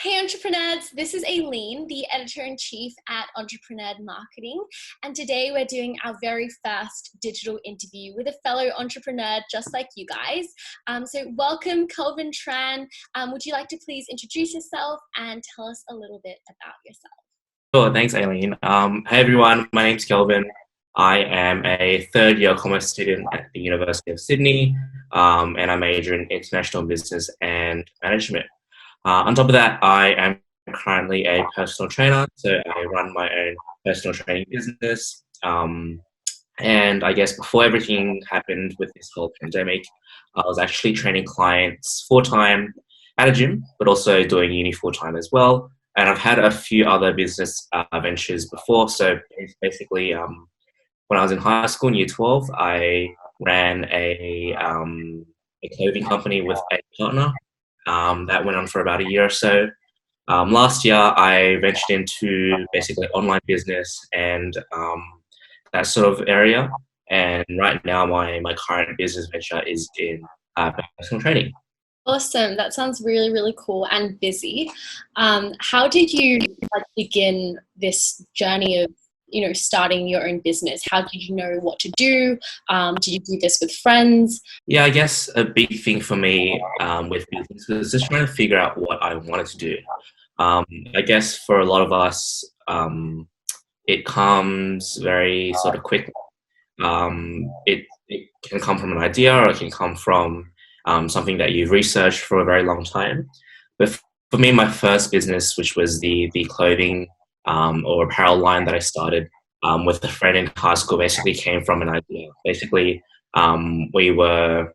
Hey Entrepreneurs, this is Aileen, the Editor-in-Chief at Entreprenered Marketing, and today we're doing our very first digital interview with a fellow entrepreneur just like you guys. So welcome Kelvin Tran. Would you like to please introduce yourself and tell us a little bit about yourself? Sure, thanks, Aileen. Hey everyone, my name's Kelvin. I am a third-year commerce student at the University of Sydney, and I major in international business and management. On top of that, I am currently a personal trainer, so I run my own personal training business. And I guess before everything happened with this whole pandemic, I was actually training clients full-time at a gym, but also doing uni full-time as well. And I've had a few other business ventures before. So basically, when I was in high school in year 12, I ran a clothing company with a partner. That went on for about a year or so. Last year, I ventured into basically online business and that sort of area. And right now, my current business venture is in personal training. Awesome. That sounds really, really cool and busy. How did you begin this journey of, starting your own business? How did you know what to do? Did you do this with friends? Yeah, I guess a big thing for me with business was just trying to figure out what I wanted to do. I guess for a lot of us, it comes very sort of quick. It can come from an idea or it can come from something that you've researched for a very long time. But for me, my first business, which was the clothing or apparel line that I started with a friend in high school, basically came from an idea. Basically, we were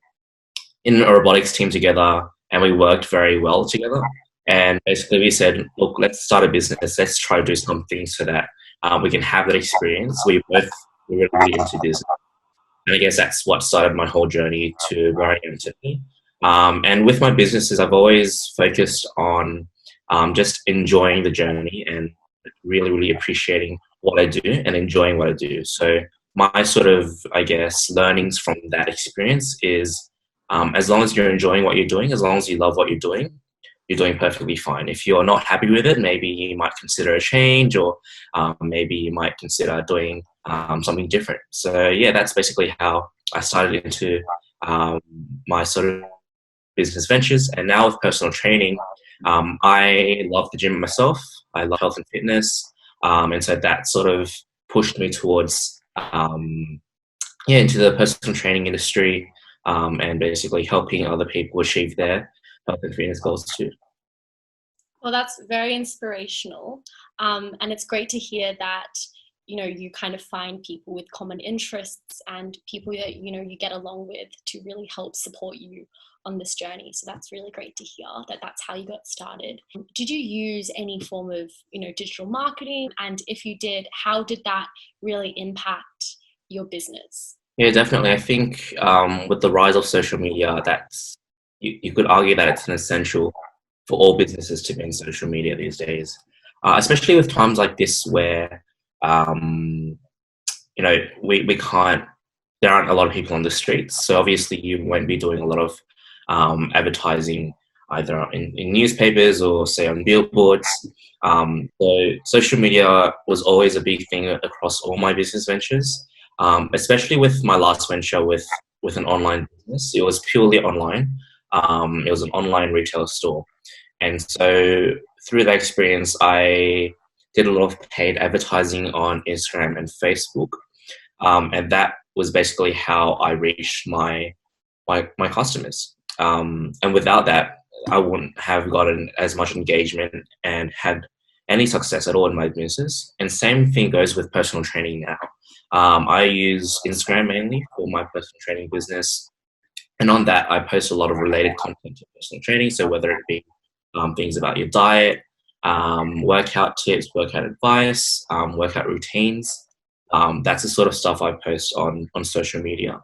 in a robotics team together and we worked very well together. And basically we said, look, let's start a business. Let's try to do something so that we can have that experience. We were really into business. And I guess that's what started my whole journey to where I am today. And with my businesses, I've always focused on just enjoying the journey and really, really appreciating what I do and enjoying what I do. So my sort of, I guess, learnings from that experience is as long as you're enjoying what you're doing, as long as you love what you're doing perfectly fine. If you're not happy with it, maybe you might consider a change or maybe you might consider doing something different. So yeah, that's basically how I started into my sort of business ventures. And now with personal training, I love the gym myself. I love health and fitness. And so that sort of pushed me towards, into the personal training industry and basically helping other people achieve their health and fitness goals too. Well, that's very inspirational. And it's great to hear that, you kind of find people with common interests and people that, you get along with to really help support you on this journey. So that's really great to hear that that's how you got started. Did you use any form of, digital marketing? And if you did, how did that really impact your business? Yeah, definitely. I think with the rise of social media, you could argue that it's an essential for all businesses to be in social media these days, especially with times like this where we can't. There aren't a lot of people on the streets, so obviously you won't be doing a lot of advertising either in newspapers or say on billboards. So social media was always a big thing across all my business ventures, especially with my last venture with an online business. It was purely online. It was an online retail store. And so through that experience, I did a lot of paid advertising on Instagram and Facebook. And that was basically how I reached my customers. And without that, I wouldn't have gotten as much engagement and had any success at all in my business. And same thing goes with personal training now. I use Instagram mainly for my personal training business. And on that, I post a lot of related content to personal training. So whether it be things about your diet, workout tips, workout advice, workout routines, that's the sort of stuff I post on social media.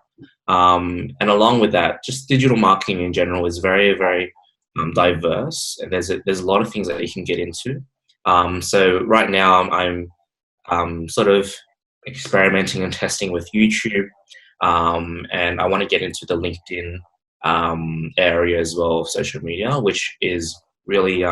And along with that, just digital marketing in general is very, very diverse. And there's a lot of things that you can get into. So right now I'm sort of experimenting and testing with YouTube. And I want to get into the LinkedIn area as well of social media, which is really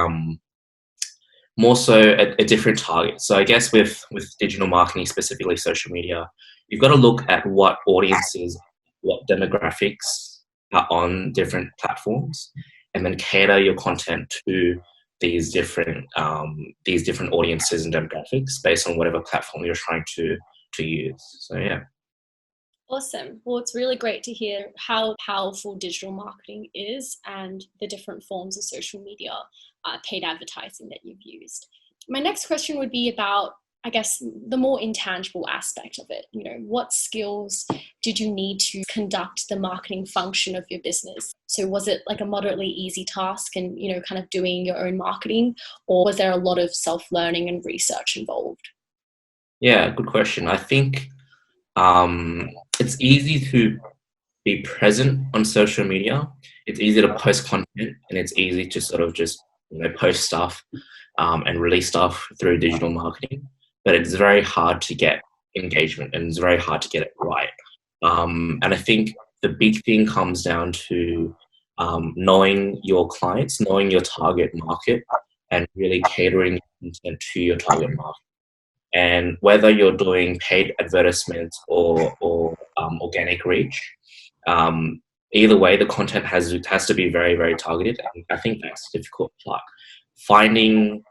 more so a different target. So I guess with digital marketing, specifically social media, you've got to look at what audiences, what demographics are on different platforms, and then cater your content to these different audiences and demographics based on whatever platform you're trying to use. So yeah. Awesome. Well, it's really great to hear how powerful digital marketing is and the different forms of social media, paid advertising that you've used. My next question would be about, I guess, the more intangible aspect of it. You know, what skills did you need to conduct the marketing function of your business? So was it like a moderately easy task and, you know, kind of doing your own marketing, or was there a lot of self-learning and research involved? Yeah, good question. I think it's easy to be present on social media. It's easy to post content, and it's easy to sort of just post stuff and release stuff through digital marketing. But it's very hard to get engagement, and it's very hard to get it right. And I think the big thing comes down to knowing your clients, knowing your target market, and really catering content to your target market. And whether you're doing paid advertisements or organic reach, either way, the content has to be very, very targeted. And I think that's the difficult part. Finding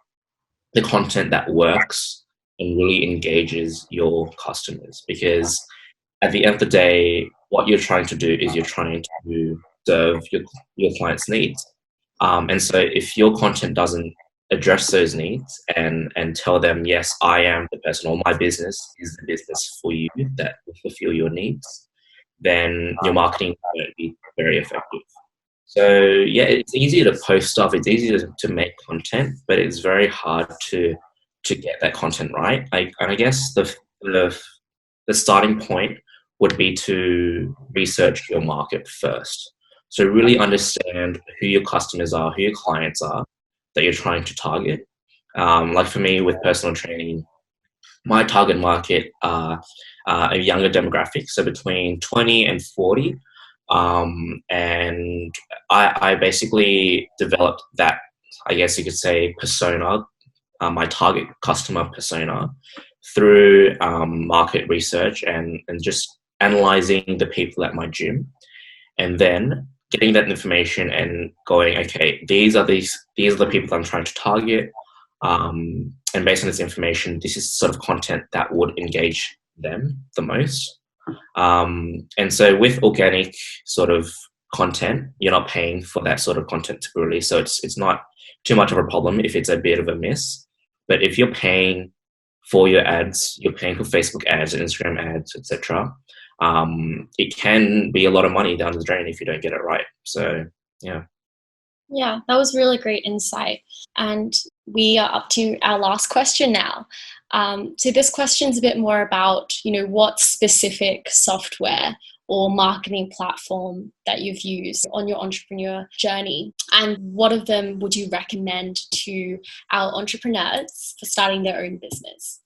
the content that works and really engages your customers, because at the end of the day, what you're trying to do is you're trying to serve your clients' needs. And so if your content doesn't address those needs and tell them, yes, I am the person, or my business is the business for you that will fulfill your needs, then your marketing won't be very effective. So yeah, it's easy to post stuff, it's easy to make content, but it's very hard to get that content right. And I guess the starting point would be to research your market first. So really understand who your customers are, who your clients are that you're trying to target. Like for me with personal training, my target market are a younger demographic, so between 20 and 40. And I basically developed that, I guess you could say, persona, my target customer persona, through market research and just analyzing the people at my gym, and then getting that information and going, okay, these are the people I'm trying to target, and based on this information, this is sort of content that would engage them the most. And so with organic sort of content, you're not paying for that sort of content to be released, so it's not too much of a problem if it's a bit of a miss. But if you're paying for your ads, you're paying for Facebook ads and Instagram ads, etc., it can be a lot of money down the drain if you don't get it right. So yeah. Yeah, that was really great insight. And we are up to our last question now. So this question's a bit more about, what specific software or marketing platform that you've used on your entrepreneur journey, and what of them would you recommend to our entrepreneurs for starting their own business?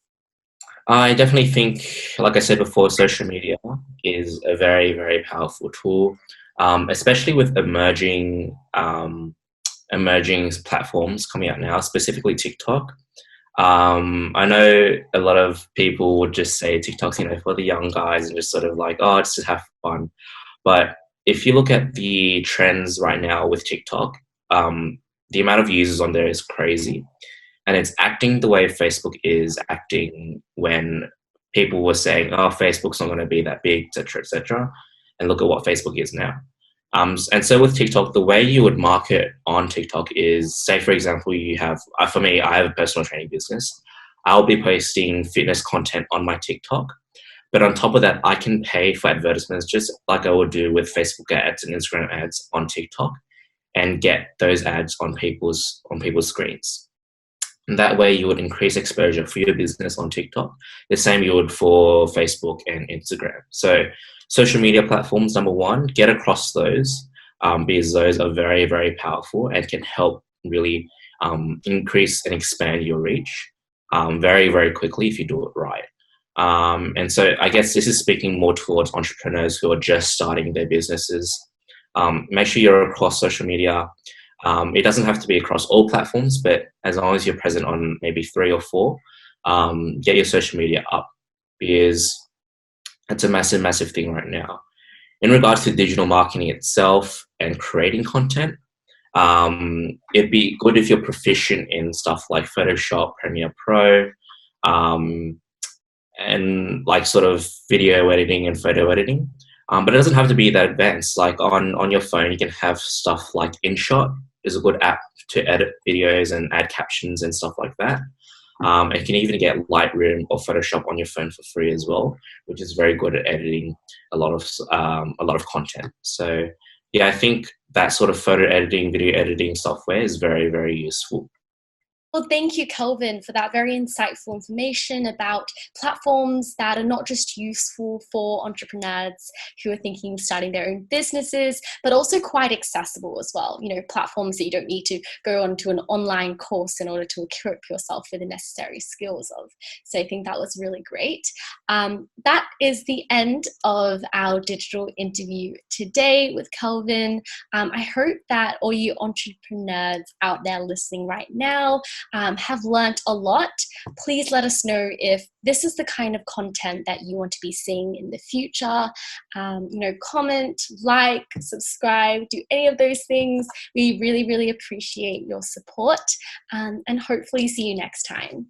I definitely think, like I said before, social media is a very, very powerful tool, especially with emerging platforms coming out now, specifically TikTok. I know a lot of people would just say TikTok's, for the young guys and just sort of like, oh, it's just have fun. But if you look at the trends right now with TikTok, the amount of users on there is crazy. And it's acting the way Facebook is acting when people were saying, oh, Facebook's not going to be that big, etc., etc. And look at what Facebook is now. And so with TikTok, the way you would market on TikTok is, say, for example, you have, for me, I have a personal training business. I'll be posting fitness content on my TikTok. But on top of that, I can pay for advertisements just like I would do with Facebook ads and Instagram ads on TikTok, and get those ads on people's screens. And that way you would increase exposure for your business on TikTok, the same you would for Facebook and Instagram. So social media platforms, number one, get across those, because those are very, very powerful and can help really increase and expand your reach very, very quickly if you do it right. And so I guess this is speaking more towards entrepreneurs who are just starting their businesses. Make sure you're across social media. It doesn't have to be across all platforms, but as long as you're present on maybe 3 or 4, get your social media up, because it's a massive, massive thing right now. In regards to digital marketing itself and creating content, it'd be good if you're proficient in stuff like Photoshop, Premiere Pro, and like sort of video editing and photo editing. But it doesn't have to be that advanced. Like on your phone, you can have stuff like InShot is a good app to edit videos and add captions and stuff like that. And you can even get Lightroom or Photoshop on your phone for free as well, which is very good at editing a lot of content. So yeah, I think that sort of photo editing, video editing software is very, very useful. Well, thank you, Kelvin, for that very insightful information about platforms that are not just useful for entrepreneurs who are thinking of starting their own businesses, but also quite accessible as well. You know, platforms that you don't need to go onto an online course in order to equip yourself with the necessary skills of. So I think that was really great. That is the end of our digital interview today with Kelvin. I hope that all you entrepreneurs out there listening right now have learnt a lot. Please let us know if this is the kind of content that you want to be seeing in the future. Comment, like, subscribe, do any of those things. We really, really appreciate your support, and hopefully see you next time.